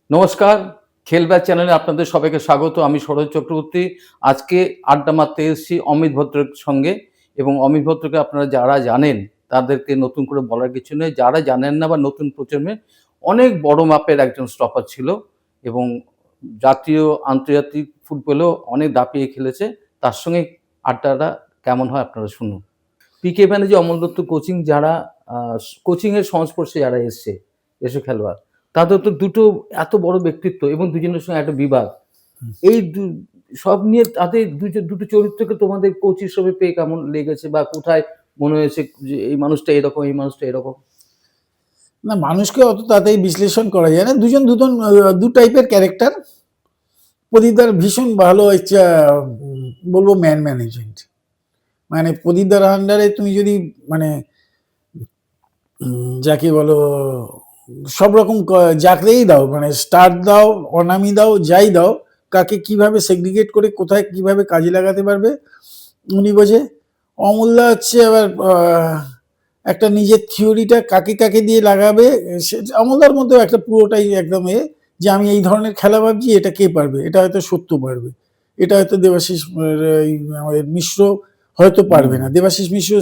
নমস্কার, খেলব্যাচ চ্যানেলে আপনাদের সবাইকে স্বাগত। আমি সরোজ চক্রবর্তী। আজকে আড্ডা মারতে এসেছি অমিত ভদ্রের সঙ্গে এবং অমিত ভদ্রকে আপনারা যারা জানেন তাদেরকে নতুন করে বলার কিছু নেই। যারা জানেন না বা নতুন প্রজন্মের অনেক বড় মাপের একজন স্টপার ছিল এবং জাতীয়, আন্তর্জাতিক ফুটবলেও অনেক দাপিয়ে খেলেছে। তার সঙ্গে আড্ডাটা কেমন হয় আপনারা শুনুন। পিকে ব্যানার্জি, অমল দত্ত কোচিং যারা কোচিংয়ের সংস্পর্শে যারা এসে খেলোয়াড়, তাদের তো দুটো এত বড় ব্যক্তিত্ব এবং দুজনের সঙ্গে একটা বিবাদ। এই সব নিয়ে তাদের দুটো চরিত্রকে তোমাদের কোচ হিসেবে পেয়ে কেমন লেগেছে বা কোথায় মনে হয়েছে যে এই মানুষটা এরকম, এই মানুষটা এরকম? না, মানুষকে অত তাড়াতাড়ি বিশ্লেষণ করা যায় না। দুজন দু টাইপের ক্যারেক্টার। প্রদীপদার ভীষণ ভালো একটা বলবো ম্যান ম্যানেজমেন্ট, মানে প্রদীপদার আন্ডারে তুমি যদি মানে যাকে বলো সব রকম যাকেই দাও, মানে স্টার দাও, অনামি দাও, যাই দাও, কাকে কিভাবে সেগ্রিগেট করে কোথায় কিভাবে কাজে লাগাতে পারবে উনি বোঝে। অমূল্যা হচ্ছে আবার একটা নিজের থিওরিটা কাকে কাকে দিয়ে লাগাবে, অমূল্যার মধ্যেও একটা পুরোটাই একদম যে আমি এই ধরনের খেলা ভাবছি, এটা কে পারবে, এটা হয়তো সত্য পারবে, এটা হয়তো দেবাশিস আমাদের মিশ্র হয়তো পারবে না। দেবাশিস মিশ্র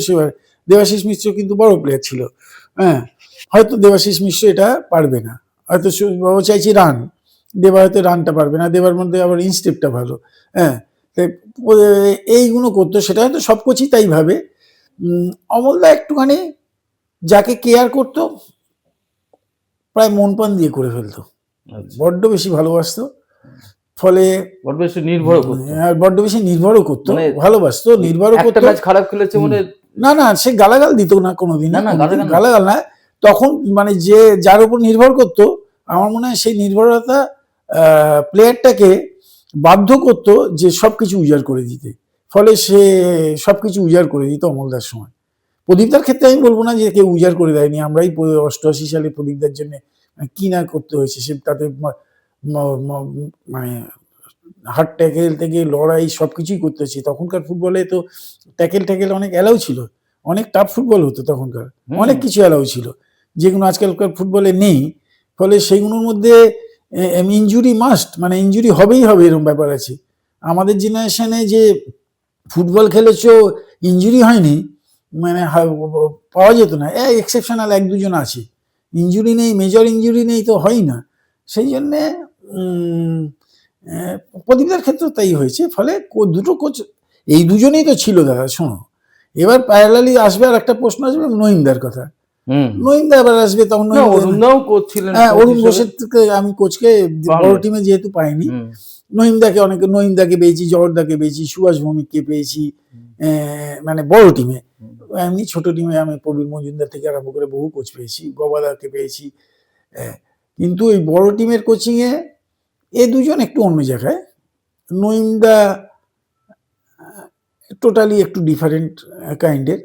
দেবাশিস মিশ্র কিন্তু বড় প্লেয়ার ছিল, হ্যাঁ, হয়তো দেবাশিস মিশ্র এটা পারবে না, হয়তো ও চাইছি রান, দেবা হয়তো রানটা পারবে না, দেবার মধ্যে আবার ইনস্টেপটা ভালো, হ্যাঁ, এইগুলো করতো। সেটা হয়তো সব কোচই তাই ভাবে। অমলদা একটুখানি যাকে কেয়ার করতো প্রায় মন প্রাণ দিয়ে করে ফেলতো, বড্ড বেশি ভালোবাসতো, ফলে বড্ড বেশি নির্ভর করতো, বড্ড বেশি নির্ভরও করতো, ভালোবাসতো, নির্ভরও করতো। ম্যাচ খারাপ খেলেছে মানে না, সে গালাগাল দিত না কোনোদিন, গালাগাল না। তখন মানে যে যার উপর নির্ভর করতো, আমার মনে হয় সেই নির্ভরতা প্লেয়ারটাকে বাধ্য করতো যে সবকিছু উজাড় করে দিতে, ফলে সে সবকিছু উজাড় করে দিত অমলদার সময়। প্রদীপদার ক্ষেত্রে আমি বলবো না যে কেউ উজাড় করে দেয়নি, আমরাই 88 সালে প্রদীপদার জন্য কি না করতে হয়েছে, সে তাতে মানে হার্ট ট্যাকেল থেকে লড়াই সবকিছুই করতে হচ্ছে। তখনকার ফুটবলে তো ট্যাকেল অনেক অ্যালাউ ছিল, অনেক টাফ ফুটবল হতো তখনকার, অনেক কিছু অ্যালাউ ছিল যেগুলো আজকালকার ফুটবলে নেই। ফলে সেইগুলোর মধ্যে ইনজুরি মাস্ট, মানে ইনজুরি হবেই হবে, এরকম ব্যাপার আছে। আমাদের জেনারেশনে যে ফুটবল খেলেছো ইনজুরি হয়নি মানে পাওয়া যেত না, এক্সেপশনাল এক দুজন আছে, ইনজুরি নেই, মেজর ইনজুরি নেই তো হয় না। সেই জন্যে প্রদীপদার ক্ষেত্রে তাই হয়েছে। ফলে দুটো কোচ, এই দুজনেই তো ছিল দাদা। শোনো, এবার প্যারালালি আসবে আর একটা প্রশ্ন আসবে নঈমদার কথা। নঈমদা এবার আসবে, তখন হ্যাঁ, অরুণ ঘোষের থেকে আমি কোচকে বড় টিমে যেহেতু পাইনি, নঈমদাকে পেয়েছি, জহরদাকে পেয়েছি, সুভাষ ভৌমিককে পেয়েছি, মানে বড় টিমে। এমনি ছোট টিমে আমি প্রবীর মজুমদার থেকে আরম্ভ করে বহু কোচ পেয়েছি, গবাদাকে পেয়েছি। কিন্তু এই বড় টিমের কোচিংয়ে এ দুজন একটু অন্য জায়গায়। নঈমদা টোটালি একটু ডিফারেন্ট কাইন্ডের।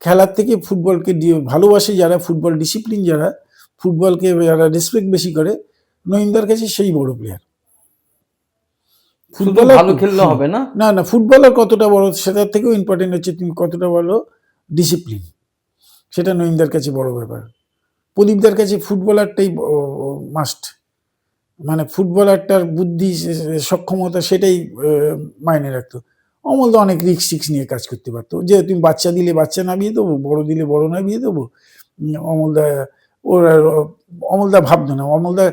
খেলার থেকে ফুটবলকে ভালোবাসে যারা, ফুটবল ডিসিপ্লিন যারা, ফুটবলকে যারা রেসপেক্ট বেশি করে, নঈমদার কাছে সেই বড় প্লেয়ার। ফুটবলার ভালো খেললে হবে না, না, ফুটবলার কতটা বড় সেটার থেকেও ইম্পর্টেন্ট হচ্ছে তুমি কতটা বলো ডিসিপ্লিন, সেটা নঈমদার কাছে বড় ব্যাপার। প্রদীপদার কাছে ফুটবলারটাই মাস্ট, মানে ফুটবলারটার বুদ্ধি, সক্ষমতা, সেটাই মাইনে রাখতো। অমলদা অনেক রিক্স নিয়ে কাজ করতে পারতো, যে তুমি বাচ্চা দিলে বাচ্চা নামিয়ে দেবো, বড় দিলে বড় নামিয়ে দেবো। অমলদা ভাবতো না। অমলদা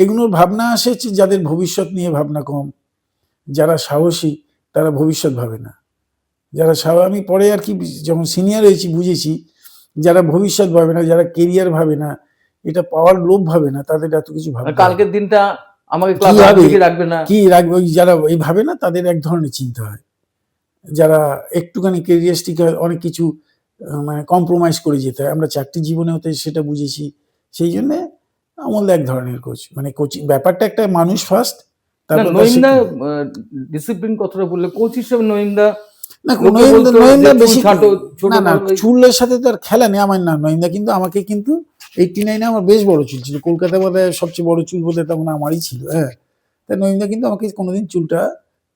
এগুলোর ভাবনা আসে যাদের ভবিষ্যৎ নিয়ে ভাবনা কম, যারা সাহসী তারা ভবিষ্যৎ ভাবে না। যারা আমি পরে আর কি যখন সিনিয়র হয়েছি বুঝেছি, যারা ভবিষ্যৎ ভাবে না, যারা কেরিয়ার ভাবে না, এটা পাওয়ার লোভ ভাবে না, তাদের এত কিছু ভাবে না। কালকের দিনটা আমাকে রাখবে না, কি রাখবে, যারা এই ভাবে না তাদের এক ধরনের চিন্তা হয়। যারা একটুখানি কেরিয়ারিস্টিক হয়, অনেক কিছু মানে কম্প্রোমাইজ করে যেতে হয়। আমরা চাকরি জীবনে হতে সেটা বুঝেছি। সেই জন্য আমল এক ধরনের কোচ, মানে কোচিং ব্যাপারটা একটা মানুষ ফার্স্ট, তারপর নঈমদা ডিসিপ্লিন কথাটা বললে কোচ হিসেবে নঈমদা নঈমদা বেশি না, চুলের সাথে তো আর খেলা নেই আমার। না, নঈমদা কিন্তু আমাকে কিন্তু 89-এ আমার বেশ বড় চুল ছিল, কলকাতা বোধহয় সবচেয়ে বড় চুল বোধহয় তখন আমারই ছিল, হ্যাঁ। তাই নঈমদা কিন্তু আমাকে কোনোদিন চুলটা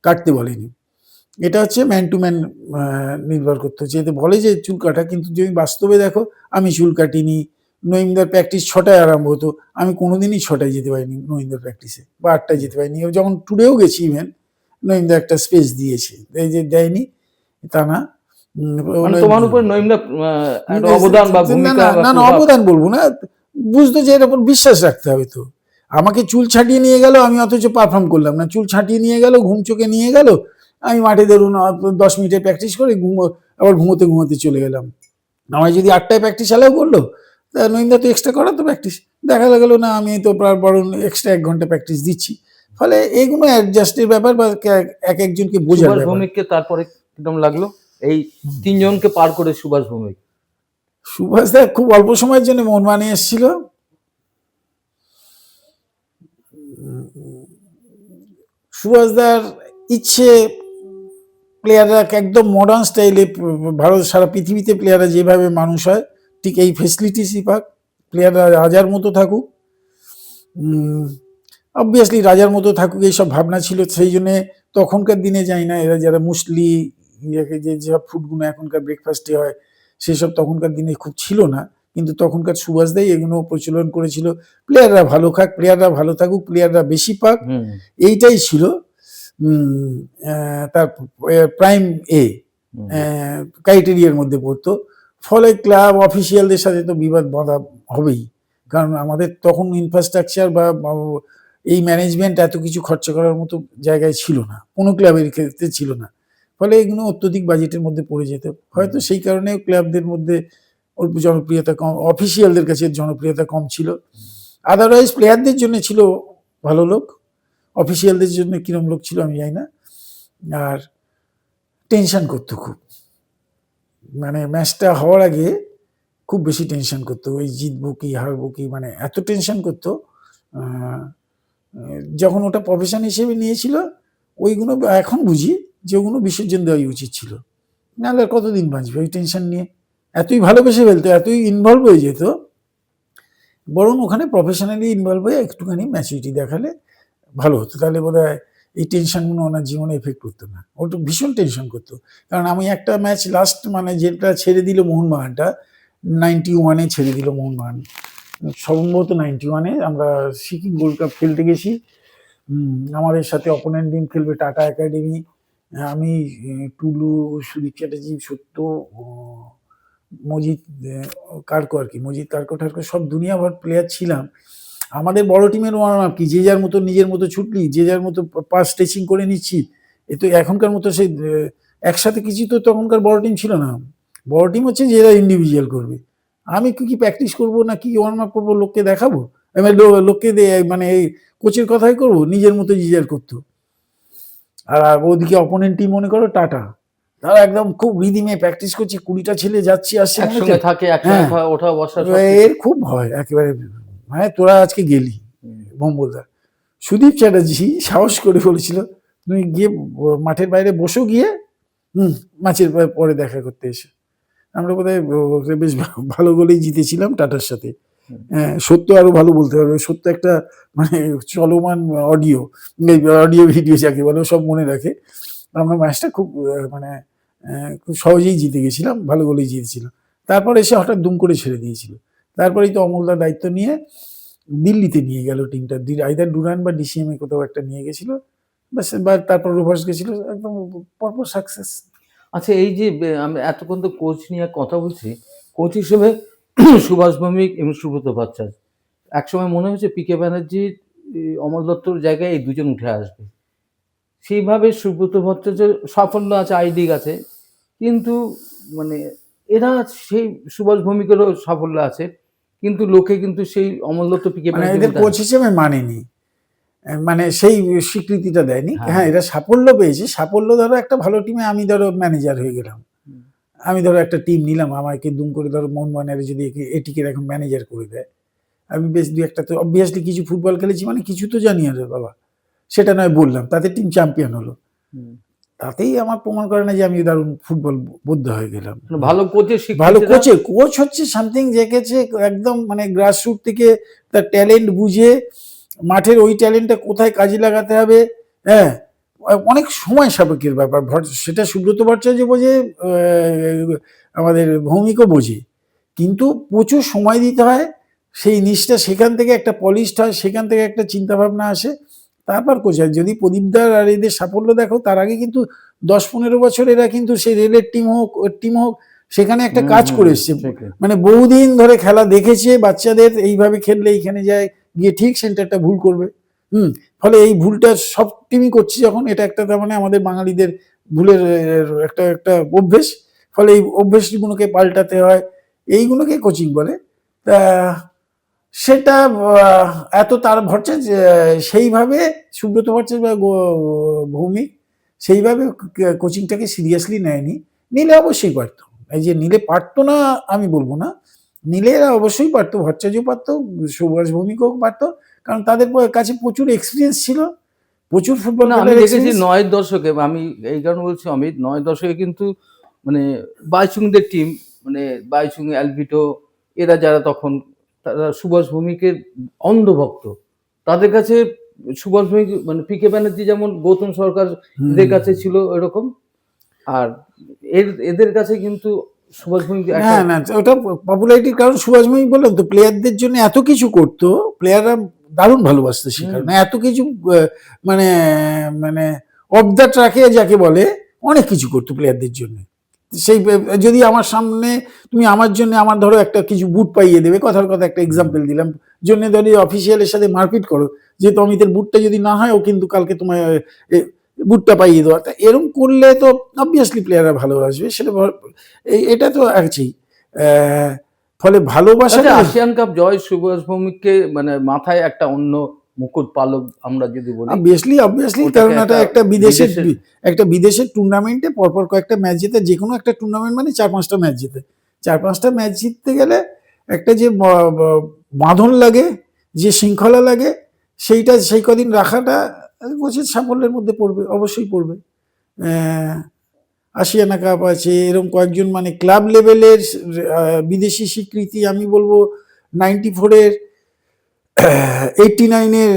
কাটতে বলেনি। এটা হচ্ছে ম্যান টু ম্যান নির্ভর করতে হচ্ছে। এতে বলে যে চুল কাটা, কিন্তু যদি বাস্তবে দেখো আমি চুল কাটিনি, নইমদার প্র্যাকটিস 6টায় আরম্ভ হতো, আমি কোনোদিনই 6টায় যেতে পারিনি নইমদার প্র্যাকটিসে, বা 8টায় যেতে পারিনি। যখন ট্যুরেও গেছি ইভেন, নইমদা একটা স্পেস দিয়েছে, এই যে দেয়নি তা না। মানে তোমার উপর নইমদা একটা অবদান বা ভূমিকা বা না প্রভাব। অবদান বলবো না, বুঝতো যে এর উপর বিশ্বাস রাখতে হবে। তো আমাকে চুল ছাটিয়ে নিয়ে গেল, আমি অথচ পারফর্ম করলাম না। চুল ছাটিয়ে নিয়ে গেল, ঘুম চোখে নিয়ে গেল, আমি মাঠে ধরুন 10 মিনিটে প্র্যাকটিস করে আবার ঘুমোতে ঘুমোতে চলে গেলাম। আমায় যদি 8টায় প্র্যাকটিস অ্যালাউ করলো, তা নইমদা তো এক্সট্রা করাতো প্র্যাকটিস, দেখা গেলো না আমি তো বরং এক্সট্রা 1 ঘন্টা প্র্যাকটিস দিচ্ছি। ফলে এইগুলো অ্যাডজাস্টের ব্যাপার, বা এক একজনকে বোঝার সুভাষ ব্যাপার। ভৌমিককে তারপরে কিরকম লাগলো এই 3 জনকে পার করে সুভাষ ভৌমিক? সুভাষ দা খুব অল্প সময়ের জন্য মোহনবাগানে এসেছিল। সুভাষদার ইচ্ছে প্লেয়াররা একদম মডার্ন স্টাইলে, ভারত সারা পৃথিবীতে প্লেয়াররা যেভাবে মানুষ হয় ঠিক এই ফেসিলিটিসই পাক, প্লেয়াররা রাজার মতো থাকুক, অবভিয়াসলি রাজার মতো থাকুক, এইসব ভাবনা ছিল। সেই জন্যে তখনকার দিনে যাই না, এরা যারা মুসলি যে সব ফুডগুলো এখনকার ব্রেকফাস্টে হয় সেসব তখনকার দিনে খুব ছিল না, কিন্তু তখনকার সুভাষদাই এগুলো প্রচলন করেছিল। প্লেয়াররা ভালো খাক, প্লেয়াররা ভালো থাকুক, প্লেয়াররা বেশি পাক, এইটাই ছিল তার প্রাইম ক্রাইটেরিয়ার মধ্যে পড়তো। ফলে ক্লাব অফিসিয়ালদের সাথে তো বিবাদ বাঁধা হবেই, কারণ আমাদের তখন ইনফ্রাস্ট্রাকচার বা এই ম্যানেজমেন্ট এত কিছু খরচা করার মতো জায়গায় ছিল না, কোনো ক্লাবের ক্ষেত্রে ছিল না। ফলে এগুলো অত্যধিক বাজেটের মধ্যে পড়ে যেত, হয়তো সেই কারণে ক্লাবদের মধ্যে ওর জনপ্রিয়তা কম, অফিসিয়ালদের কাছে জনপ্রিয়তা কম ছিল। আদারওয়াইজ প্লেয়ারদের জন্য ছিল ভালো লোক, অফিসিয়ালদের জন্য কিরম লোক ছিল আমি জানি না। আর টেনশন করতো খুব, মানে ম্যাচটা হওয়ার আগে খুব বেশি টেনশন করতো, ওই জিতবো কি হারবো কি, মানে এত টেনশন করতো। যখন ওটা প্রফেশন হিসেবে নিয়েছিল, ওইগুলো এখন বুঝি যে ওগুলো বিসর্জন দেওয়াই উচিত ছিল, নাহলে কতদিন বাঁচবে ওই টেনশন নিয়ে। এতই ভালোবেসে ফেলতো, এতই ইনভলভ হয়ে যেত, বরং ওখানে প্রফেশনালি ইনভলভ হয়ে একটুখানি ম্যাচুরিটি দেখালে ভালো হতো, তাহলে বোধহয় এই টেনশনগুলো ওনার জীবনে এফেক্ট করতো না। ও তো ভীষণ টেনশন করতো, কারণ আমি একটা ম্যাচ লাস্ট, মানে যেটা ছেড়ে দিল মোহনবাগানটা 91-এ ছেড়ে দিল মোহনবাগান, সম্ভবত 91-এ আমরা সিকিম গোল্ড কাপ খেলতে গেছি। আমাদের সাথে অপোনেন্ট টিম খেলবে টাটা একাডেমি, আমি টুলু, সুদীপ চ্যাটার্জি, সত্য, মজিদ কারকো, আর কি মজিদ কারকো ঠারকো, সব দুনিয়াভর প্লেয়ার ছিলাম। আমাদের বড় টিমের ওয়ার্ম আপ কি, যে যার মতো নিজের মতো ছুটলি, যে যার মতো পাস স্ট্রেচিং করে নিচ্ছি। এ তো এখনকার মতো সেই একসাথে কিছু তো তখনকার বড় টিম ছিল না। বড় টিম হচ্ছে যেটা ইন্ডিভিজুয়াল করবে। আমি কি প্র্যাকটিস করবো না কি ওয়ার্ম আপ করবো লোককে দেখাবো, আমি লোককে মানে এই কোচের কথাই করবো, নিজের মতো জিজার করতো। আর ওদিকে অপোনেন্ট টিম মনে করো টাটা, তারা একদম খুব রিদিমে প্র্যাকটিস করছে, 20টা ছেলে যাচ্ছে আসছে, একসঙ্গে থাকে, একসঙ্গে ওঠা বসা, এর খুব ভয় একেবারে, মানে তোরা আজকে গেলি মঙ্গলদার। সুদীপ চ্যাটার্জি সাহস করে বলেছিল তুমি গিয়ে মাঠের বাইরে বসো, গিয়ে ম্যাচের পরে দেখা করতে এসে। আমরা বোধহয় বেশ ভালো বলেই জিতেছিলাম টাটার সাথে। সত্য আরো ভালো বলতে পারবে, সত্য একটা মানে চলমান অডিও ভিডিও যাকে বলে, সব মনে রাখে। আমরা ম্যাচটা খুব মানে খুব সহজেই জিতে গেছিলাম, ভালো বলেই জিতেছিলাম। তারপর এসে হঠাৎ দুম করে ছেড়ে দিয়েছিল। তারপরেই তো অমলদার দায়িত্ব নিয়ে দিল্লিতে নিয়ে গেল টিমটা, আইদার ডুরান বা ডিসিএম এ কোথাও একটা নিয়ে গেছিল, ব্যাস। তারপর রোভার্স গেছিল, একদম পরপর সাকসেস। আচ্ছা, এই যে আমরা এতক্ষণ তো কোচ নিয়ে কথা বলছি, কোচ হিসেবে সুভাষ ভৌমিক এবং সুব্রত ভট্টাচার্য, একসময় মনে হয়েছে পিকে ব্যানার্জি, অমল দত্তর জায়গায় এই দুজন উঠে আসবে। সেইভাবে সুব্রত ভট্টাচার্যের সাফল্য আছে, আইডি আছে, কিন্তু মানে এরা সেই সুভাষ ভৌমিকেরও সাফল্য আছে, কিন্তু লোকে কিন্তু সেই অমল দত্ত পিকে মানে এদের কোচ হিসেবে মানেনি, মানে সেই স্বীকৃতিটা দেয়নি। হ্যাঁ, এরা সাফল্য পেয়েছে, সাফল্য ধরো একটা ভালো টিমে আমি ধরো ম্যানেজার হয়ে গেলাম, আমি ধরো একটা টিম নিলাম, আমাকে দুম করে ধরো মোহনবাগানের যদি এটিকে এখন ম্যানেজার করে দেয়, আমি বেশ দু একটা তো অবভিয়াসলি কিছু ফুটবল খেলেছি, মানে কিছু তো জানি আর বাবা, সেটা নয় বললাম, তাতে টিম চ্যাম্পিয়ন হলো, তাতেই আমার প্রমাণ করে না যে আমি দারুণ ফুটবল বোদ্ধ হয়ে গেলাম। ভালো কোচের, ভালো কোচ হচ্ছে সামথিং জেকেছে একদম, মানে গ্রাসরুট থেকে তার ট্যালেন্ট বুঝে মাঠের ওই ট্যালেন্টটা কোথায় কাজে লাগাতে হবে, হ্যাঁ, অনেক সময় সাপেক্ষের ব্যাপার। সেটা সুব্রত ভট্টাচার্য বোঝে, আমাদের ভৌমিকও বোঝে, কিন্তু প্রচুর সময় দিতে হয়, সেই নিচটা সেখান থেকে একটা পলিশড হয়, সেখান থেকে একটা চিন্তাভাবনা আসে, তারপর কোচ হয়। যদি প্রদীপদার আর এদের সাফল্য দেখো, তার আগে কিন্তু 10-15 বছর এরা কিন্তু সেই রেলের টিম হোক সেখানে একটা কাজ করে এসছে। ঠিকই। মানে বহুদিন ধরে খেলা দেখেছে, বাচ্চাদের এইভাবে খেললে এইখানে যায় গিয়ে ঠিক সেন্টারটা ভুল করবে। ফলে এই ভুলটা সব টিমই করছে যখন, এটা একটা তার মানে আমাদের বাঙালিদের ভুলের একটা একটা অভ্যেস। ফলে এই অভ্যেসগুলোকে পাল্টাতে হয়, এইগুলোকে কোচিং বলে। তা সেটা এত তার ভট্টাচার্য সেইভাবে, সুব্রত ভট্টাচার্য বা ভৌমিক সেইভাবে কোচিংটাকে সিরিয়াসলি নেয়নি। নিলে অবশ্যই পারতো, এই যে নিলে পারতো না আমি বলবো না, নিলে এরা অবশ্যই পারতো, ভট্টাচার্য পারতো, সুভাষ ভৌমিকও পারতো, কারণ তাদের কাছে প্রচুর এক্সপিরিয়েন্স ছিল, প্রচুর ফুটবল না, আমি খেলার দেখেছি এক্সপিরিয়েন্স। ৯ দশকে, আমি এই কারণে বলছি অমিত, ৯ দশকে কিন্তু মানে বাইচুংদের টিম, মানে বাইচুং, অ্যালভিটো, এরা যারা তখন, তারা সুভাষ ভৌমিকের অন্ধভক্ত। তাদের কাছে সুভাষ ভৌমিক মানে পিকে ব্যানার্জি যেমন গৌতম সরকার এদের কাছে ছিল এরকম, আর এদের কাছে কিন্তু সুভাষ ভৌমিক না একটা না, ওটা পপুলারিটির কারণ। সুভাষ ভৌমিক বললাম তো, প্লেয়ারদের জন্য এত কিছু করতো, প্লেয়াররা দারুণ ভালোবাসতো সে কারণে, এত কিছু মানে মানে অফ দ্য ট্র্যাকে যাকে বলে অনেক কিছু করতো প্লেয়ারদের জন্য। সেই যদি আমার সামনে তুমি আমার জন্য, আমার ধরো একটা কিছু বুট পাইয়ে দেবে, কথার কথা একটা এক্সাম্পল দিলাম, জন্য যদি অফিসিয়ালের সাথে মারপিট করো, যে অমিতের বুটটা যদি না হয়, ও কিন্তু কালকে তোমার বুটটা পাইয়ে দেওয়া, তা এরকম করলে তো অবভিয়াসলি প্লেয়াররা ভালোবাসবে, সেটা এটা তো আছেই। ফলে ভালোবাসাটা আশিয়ান কাপ জয় সুভাষ ভৌমিককে মানে মাথায় একটা অন্য মুকুট পালক আমরা যদি বলি, অবভিয়াসলি, কারণ এটা একটা বিদেশের টুর্নামেন্টে পরপর কয়েকটা ম্যাচ জেতে, যে কোনো একটা টুর্নামেন্ট মানে 4-5টা ম্যাচ জেতে, 4-5টা ম্যাচ জিততে গেলে একটা যে বাঁধন লাগে, যে শৃঙ্খলা লাগে, সেইটা সেই কদিন রাখাটা কোচের সাফল্যের মধ্যে পড়বে, অবশ্যই পড়বে। আশিয়ানা কাপ আছে, এরকম কয়েকজন মানে ক্লাব লেভেলের বিদেশি স্বীকৃতি, আমি বলবো 94-এর 89-এর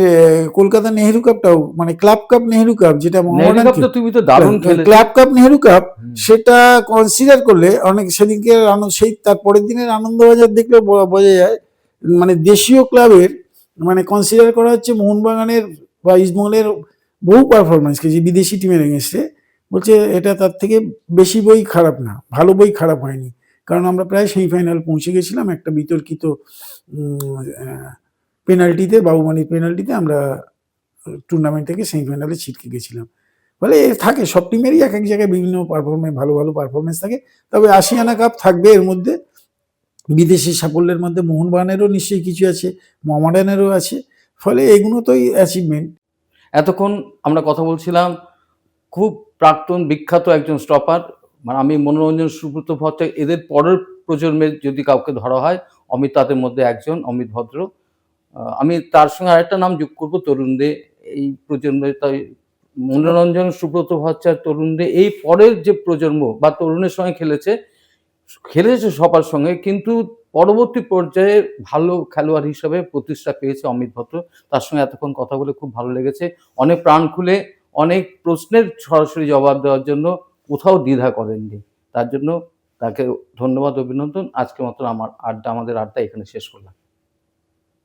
কলকাতা নেহেরু কাপটাও, মানে ক্লাব কাপ নেহেরু কাপ, যেটা নেহেরু কাপ তো তুমি তো দারুণ খেলেছো। ক্লাব কাপ নেহেরু কাপ, সেটা কনসিডার করলে অনেক, সেদিনকে সেই তার পরের দিনের আনন্দবাজার দেখলে বোঝা যায়, মানে দেশীয় ক্লাবের মানে কনসিডার করা হচ্ছে মোহনবাগানের বা ইস্টবেঙ্গলের বহু পারফরমেন্সকে, যে বিদেশি টিমের এগেনস্টে, বলছে এটা তার থেকে বেশি বই খারাপ না, ভালো বই খারাপ হয়নি, কারণ আমরা প্রায় সেমিফাইনাল পৌঁছে গেছিলাম একটা বিতর্কিত পেনাল্টিতে, বাবুমানির পেনাল্টিতে আমরা টুর্নামেন্ট থেকে সেমিফাইনালে ছিটকে গেছিলাম। ফলে থাকে সব টিমেরই এক এক জায়গায় বিভিন্ন পারফরমেন্স, ভালো ভালো পারফরমেন্স থাকে। তবে আশিয়ানা কাপ থাকবে এর মধ্যে, বিদেশি সাফল্যের মধ্যে মোহনবাগানেরও নিশ্চয়ই কিছু আছে, মোহামেডানেরও আছে, ফলে এগুলো তোই অ্যাচিভমেন্ট। এতক্ষণ আমরা কথা বলছিলাম খুব প্রাক্তন বিখ্যাত একজন স্টপার, মানে আমি মনোরঞ্জন, সুব্রত ভট্টাচার্য, এদের পরের প্রজন্মের যদি কাউকে ধরা হয়, অমিত তাদের মধ্যে একজন, অমিত ভদ্র। আমি তার সঙ্গে আরেকটা নাম যোগ করবো, তরুণদের এই প্রজন্মে, তাই মনোরঞ্জন, সুব্রত ভট্টাচার্য, তরুণদের এই পরের যে প্রজন্ম বা তরুণের সঙ্গে খেলেছে সবার সঙ্গে, কিন্তু পরবর্তী পর্যায়ে ভালো খেলোয়াড় হিসাবে প্রতিষ্ঠা পেয়েছে অমিত ভদ্র। তার সঙ্গে এতক্ষণ কথা বলে খুব ভালো লেগেছে, অনেক প্রাণ খুলে অনেক প্রশ্নের সরাসরি জবাব দেওয়ার জন্য কোথাও দ্বিধা করেননি, তার জন্য তাকে ধন্যবাদ, অভিনন্দন। আজকের মতো আমাদের আড্ডা এখানে শেষ করলাম।